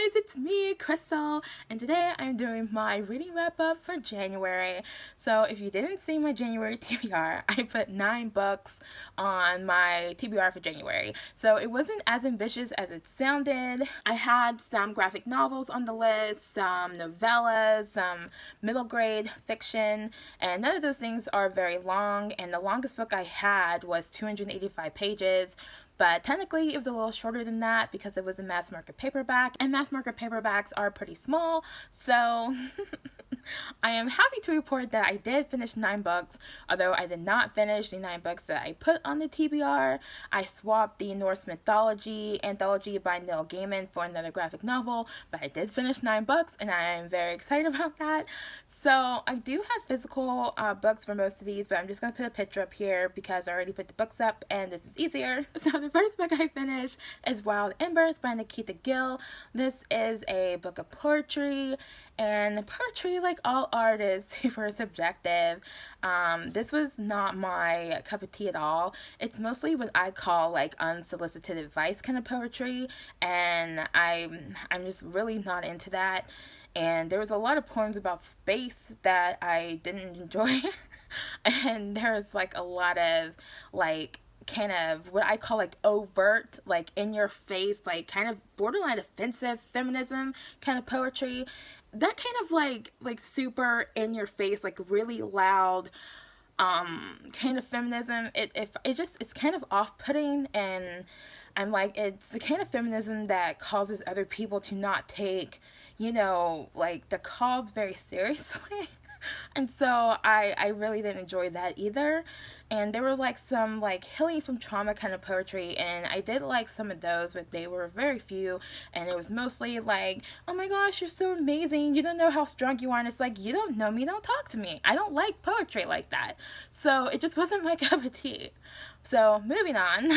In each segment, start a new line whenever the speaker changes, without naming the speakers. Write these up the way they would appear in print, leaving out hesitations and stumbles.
guys, it's me, Crystal, and today I'm doing my reading wrap up for January. So if you didn't see my January TBR, I put 9 books on my TBR for January. So it wasn't as ambitious as it sounded. I had some graphic novels on the list, some novellas, some middle grade fiction, and none of those things are very long, and the longest book I had was 285 pages. But technically, it was a little shorter than that because it was a mass market paperback, and mass market paperbacks are pretty small. So I am happy to report that I did finish 9 books, although I did not finish the 9 books that I put on the TBR. I swapped the Norse mythology anthology by Neil Gaiman for another graphic novel, but I did finish 9 books, and I am very excited about that. So I do have physical books for most of these, but I'm just going to put a picture up here because I already put the books up, and this is easier. So the first book I finished is Wild Embers by Nikita Gill. This is a book of poetry, and poetry, like all art, is super subjective. This was not my cup of tea at all. It's mostly what I call like unsolicited advice kind of poetry, and I'm just really not into that. And there was a lot of poems about space that I didn't enjoy. And there's like a lot of like kind of what I call like overt, like in your face, like kind of borderline offensive feminism kind of poetry. That kind of like super in your face, like really loud kind of feminism. It's kind of off-putting, and I'm like, it's the kind of feminism that causes other people to not take, like the cause very seriously. And so I really didn't enjoy that either. And there were like some like healing from trauma kind of poetry, and I did like some of those, but they were very few, and it was mostly like, oh my gosh, you're so amazing, you don't know how strong you are, and it's like, you don't know me, don't talk to me. I don't like poetry like that. So it just wasn't my cup of tea. So moving on.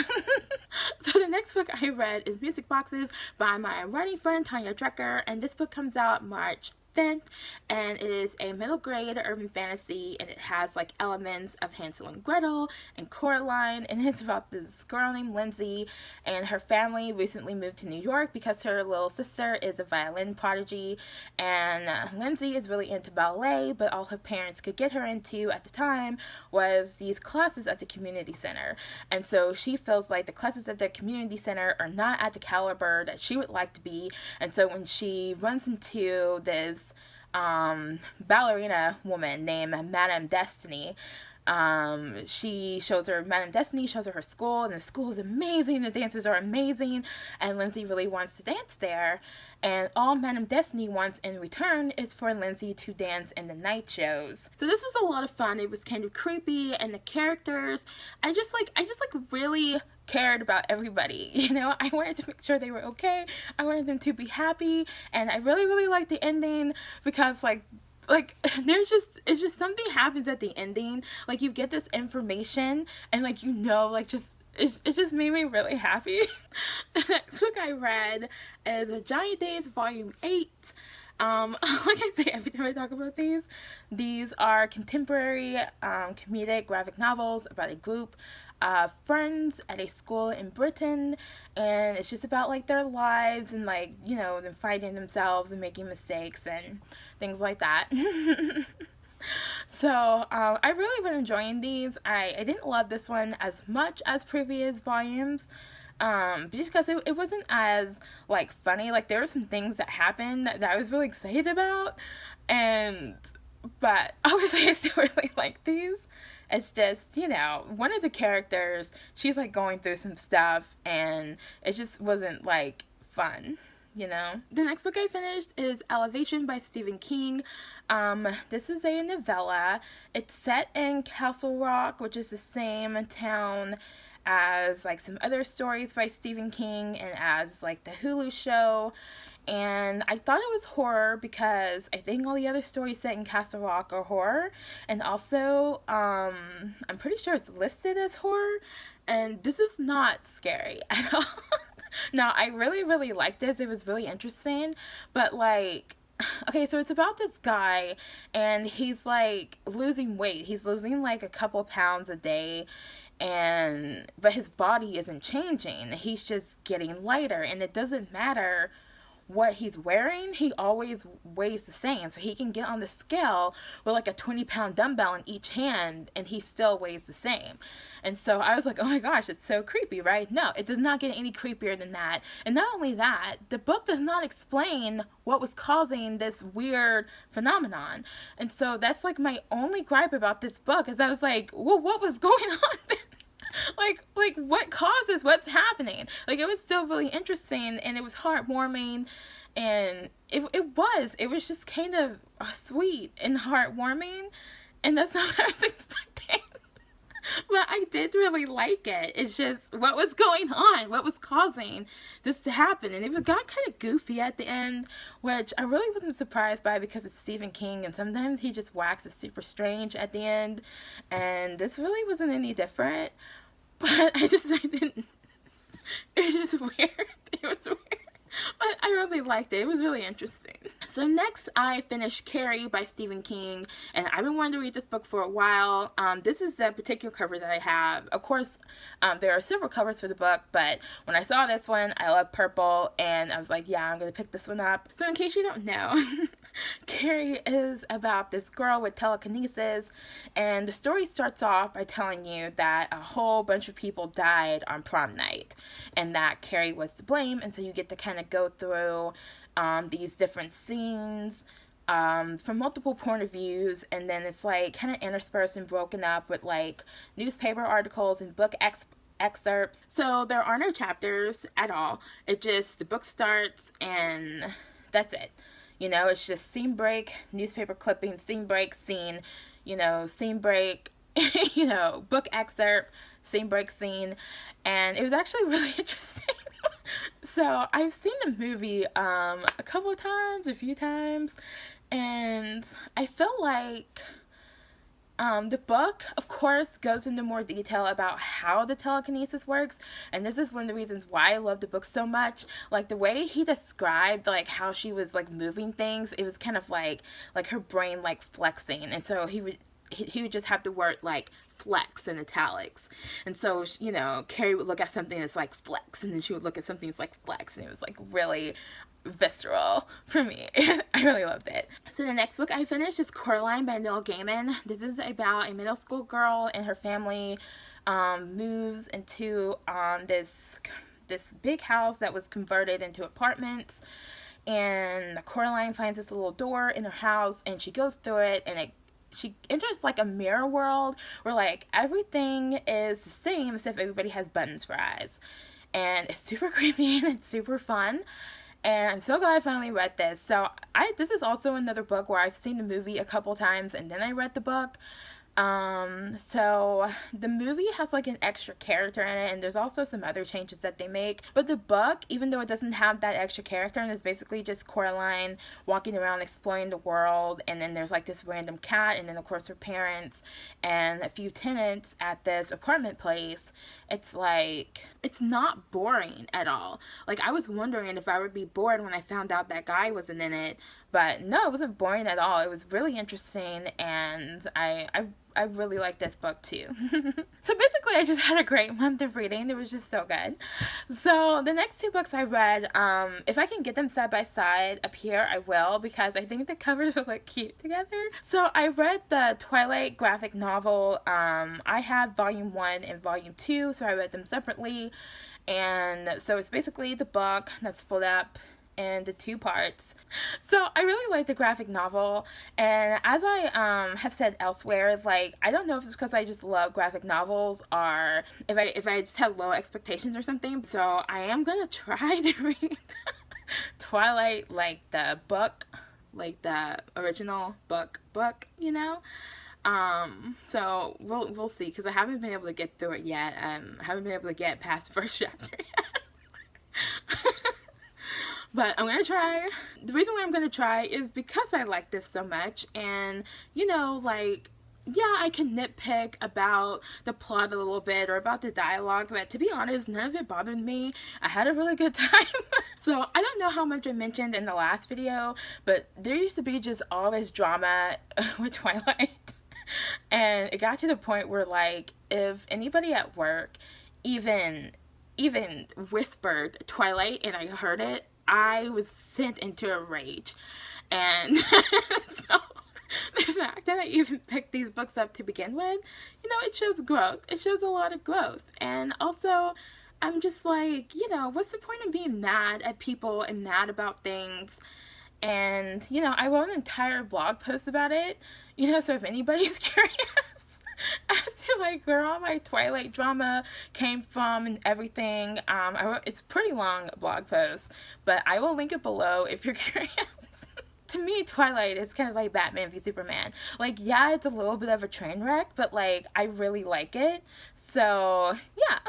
So the next book I read is Music Boxes by my writing friend Tonja Drecker, and this book comes out March 10th, and it is a middle grade urban fantasy, and it has like elements of Hansel and Gretel and Coraline, and it's about this girl named Lindsay, and her family recently moved to New York because her little sister is a violin prodigy, and Lindsay is really into ballet, but all her parents could get her into at the time was these classes at the community center, and so she feels like the classes at the community center are not at the caliber that she would like to be, and so when she runs into this ballerina woman named Madame Destiny, Madame Destiny shows her her school, and the school is amazing, the dances are amazing, and Lindsay really wants to dance there, and all Madame Destiny wants in return is for Lindsay to dance in the night shows. So this was a lot of fun. It was kind of creepy, and the characters, I just really cared about everybody. I wanted to make sure they were okay. I wanted them to be happy, and I really liked the ending because like it's just something happens at the ending, like you get this information, and like it just made me really happy. The next book I read is Giant Days Volume 8. Like I say every time I talk about these are contemporary comedic graphic novels about a group of friends at a school in Britain, and it's just about like their lives and like them fighting themselves and making mistakes and things like that. So I really been enjoying these. I didn't love this one as much as previous volumes, just because it wasn't as like funny. Like there were some things that happened that I was really excited about, but obviously I still really like these. It's just, one of the characters, she's like going through some stuff, and it just wasn't like fun. The next book I finished is Elevation by Stephen King. This is a novella. It's set in Castle Rock, which is the same town as like some other stories by Stephen King and as like the Hulu show. And I thought it was horror because I think all the other stories set in Castle Rock are horror, and also I'm pretty sure it's listed as horror, and this is not scary at all. Now, I really liked this. It was really interesting, but like, okay, so it's about this guy, and he's like losing weight. He's losing like a couple pounds a day, but his body isn't changing. He's just getting lighter, and it doesn't matter what he's wearing, he always weighs the same. So he can get on the scale with like a 20-pound dumbbell in each hand and he still weighs the same. And so I was like, oh my gosh, it's so creepy, right? No, it does not get any creepier than that. And not only that, the book does not explain what was causing this weird phenomenon. And so that's like my only gripe about this book, is I was like, well, what was going on? like what causes what's happening? Like, it was still really interesting and it was heartwarming, and it was just kind of sweet and heartwarming, and that's not what I was expecting. But I did really like it. It's just what was going on, what was causing this to happen. And it got kind of goofy at the end, which I really wasn't surprised by because it's Stephen King and sometimes he just waxes super strange at the end. And this really wasn't any different. But I didn't. It was just weird. It was weird. But I really liked it. It was really interesting. So next I finished Carrie by Stephen King, and I've been wanting to read this book for a while. This is the particular cover that I have. Of course, there are several covers for the book, but when I saw this one, I love purple, and I was like, yeah, I'm going to pick this one up. So in case you don't know, Carrie is about this girl with telekinesis, and the story starts off by telling you that a whole bunch of people died on prom night, and that Carrie was to blame, and so you get to kind of go through these different scenes from multiple point of views, and then it's like kind of interspersed and broken up with like newspaper articles and book excerpts. So there are no chapters at all. The book starts and that's it. You know, it's just scene break, newspaper clipping, scene break, scene, scene break, book excerpt, scene break, scene. And it was actually really interesting. So I've seen the movie a few times, and I feel like the book, of course, goes into more detail about how the telekinesis works, and this is one of the reasons why I love the book so much. Like, the way he described, like, how she was, like, moving things, it was kind of like her brain, like, flexing, and so he would just have the word, like, flex in italics. And so, Carrie would look at something that's like flex, and then she would look at something that's like flex, and it was like really visceral for me. I really loved it. So the next book I finished is Coraline by Neil Gaiman. This is about a middle school girl and her family moves into this big house that was converted into apartments. And Coraline finds this little door in her house, and she goes through it, and she enters like a mirror world where like everything is the same except everybody has buttons for eyes. And it's super creepy and it's super fun. And I'm so glad I finally read this. So this is also another book where I've seen the movie a couple times and then I read the book. So the movie has like an extra character in it, and there's also some other changes that they make, but the book, even though it doesn't have that extra character and it's basically just Coraline walking around exploring the world, and then there's like this random cat, and then of course her parents and a few tenants at this apartment place, it's not boring at all. Like, I was wondering if I would be bored when I found out that guy wasn't in it, but no, it wasn't boring at all. It was really interesting, and I really like this book too. So basically, I just had a great month of reading. It was just so good. So the next two books I read, if I can get them side by side up here, I will, because I think the covers will look cute together. So I read the Twilight graphic novel. I have volume 1 and volume 2, so I read them separately. And so it's basically the book that's split up into 2 parts. So I really like the graphic novel, and as I have said elsewhere, like, I don't know if it's because I just love graphic novels or if I just have low expectations or something. So I am gonna try to read Twilight, like the book, like the original book, so we'll see, because I haven't been able to get through it yet. I haven't been able to get past the first chapter yet. But I'm going to try. The reason why I'm going to try is because I like this so much, and, like, yeah, I can nitpick about the plot a little bit or about the dialogue, but to be honest, none of it bothered me. I had a really good time. So I don't know how much I mentioned in the last video, but there used to be just all this drama with Twilight. And it got to the point where, like, if anybody at work even whispered Twilight and I heard it, I was sent into a rage. And so the fact that I even picked these books up to begin with, you know, it shows growth. It shows a lot of growth. And also, I'm just like, you know, what's the point of being mad at people and mad about things? And, you know, I wrote an entire blog post about it, you know, so if anybody's curious as to, like, where all my Twilight drama came from and everything, it's a pretty long blog post, but I will link it below if you're curious. To me, Twilight is kind of like Batman v Superman. Like, yeah, it's a little bit of a train wreck, but, like, I really like it. So, yeah.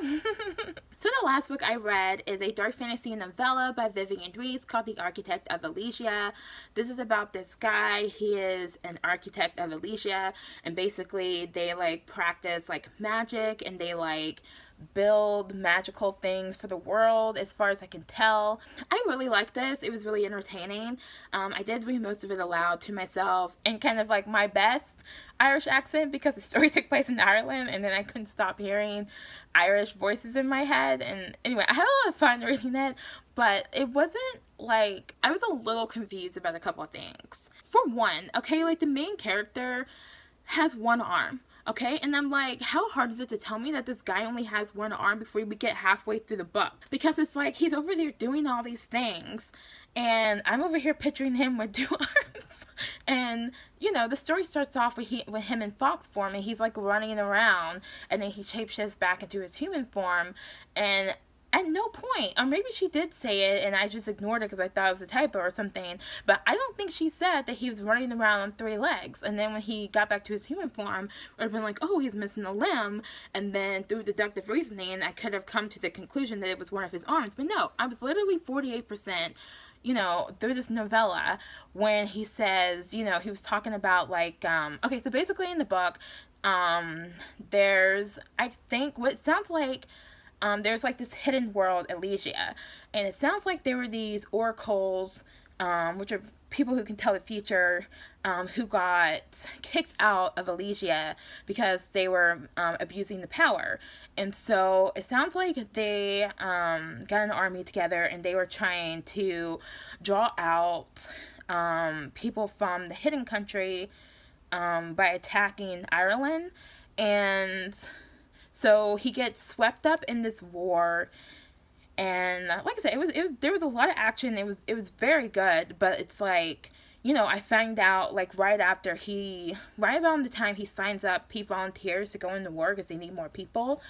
So the last book I read is a dark fantasy novella by Vivien and Reis called The Architect of Elysia. This is about this guy. He is an architect of Elysia, and basically they, like, practice, like, magic, and they, like, build magical things for the world, as far as I can tell. I really liked this. It was really entertaining. I did read most of it aloud to myself in kind of like my best Irish accent, because the story took place in Ireland, and then I couldn't stop hearing Irish voices in my head. And anyway, I had a lot of fun reading it, but it wasn't like, I was a little confused about a couple of things. For one, okay, like the main character has one arm. Okay, and I'm like, how hard is it to tell me that this guy only has one arm before we get halfway through the book? Because it's like, he's over there doing all these things, and I'm over here picturing him with 2 arms. And, you know, the story starts off with him in fox form, and he's, like, running around, and then he shapeshifts back into his human form, and at no point, or maybe she did say it and I just ignored it because I thought it was a typo or something, but I don't think she said that he was running around on 3 legs. And then when he got back to his human form, it would have been like, oh, he's missing a limb. And then through deductive reasoning, I could have come to the conclusion that it was one of his arms. But no, I was literally 48%, you know, through this novella when he says, you know, he was talking about, like, okay, so basically in the book, there's, I think, what it sounds like, there's like this hidden world, Elysia, and it sounds like there were these oracles, which are people who can tell the future, who got kicked out of Elysia because they were abusing the power. And so it sounds like they got an army together, and they were trying to draw out people from the hidden country by attacking Ireland. And so he gets swept up in this war, and like I said, it was there was a lot of action. It was very good, but it's like, you know, I find out like right around the time he signs up, he volunteers to go into war because they need more people,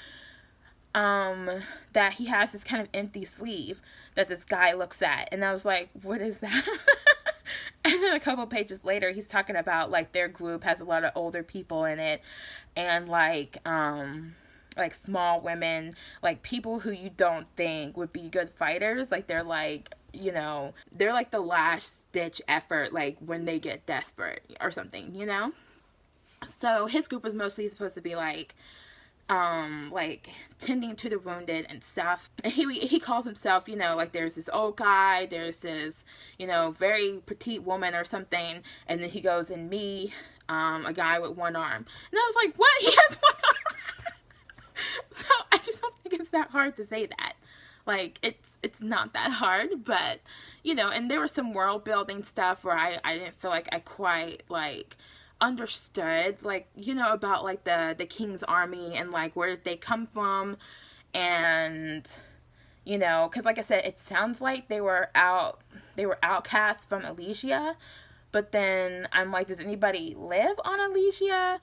that he has this kind of empty sleeve that this guy looks at, and I was like, what is that? And then a couple pages later, he's talking about like their group has a lot of older people in it, and like small women, like people who you don't think would be good fighters. Like they're like, you know, they're like the last ditch effort, like when they get desperate or something, you know? So his group was mostly supposed to be like tending to the wounded and stuff. And he calls himself, you know, like there's this old guy, there's this, you know, very petite woman or something, and then he goes, and me, a guy with one arm. And I was like, what? He has one arm? So I just don't think it's that hard to say that. Like, it's not that hard, but, you know, and there was some world building stuff where I didn't feel like I quite, like, understood, like, you know, about, like, the king's army and, like, where did they come from, and, you know, because, like I said, it sounds like they were outcasts from Elysia, but then I'm like, does anybody live on Elysia?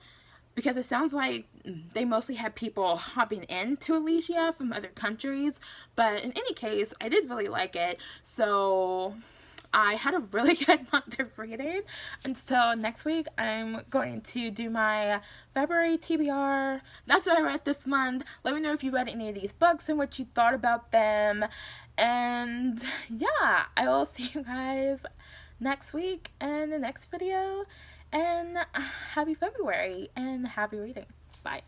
Because it sounds like they mostly had people hopping into Elysia from other countries. But in any case, I did really like it. So I had a really good month of reading. And so next week, I'm going to do my February TBR. That's what I read this month. Let me know if you read any of these books and what you thought about them. And yeah, I will see you guys next week in the next video. And happy February and happy reading. Bye.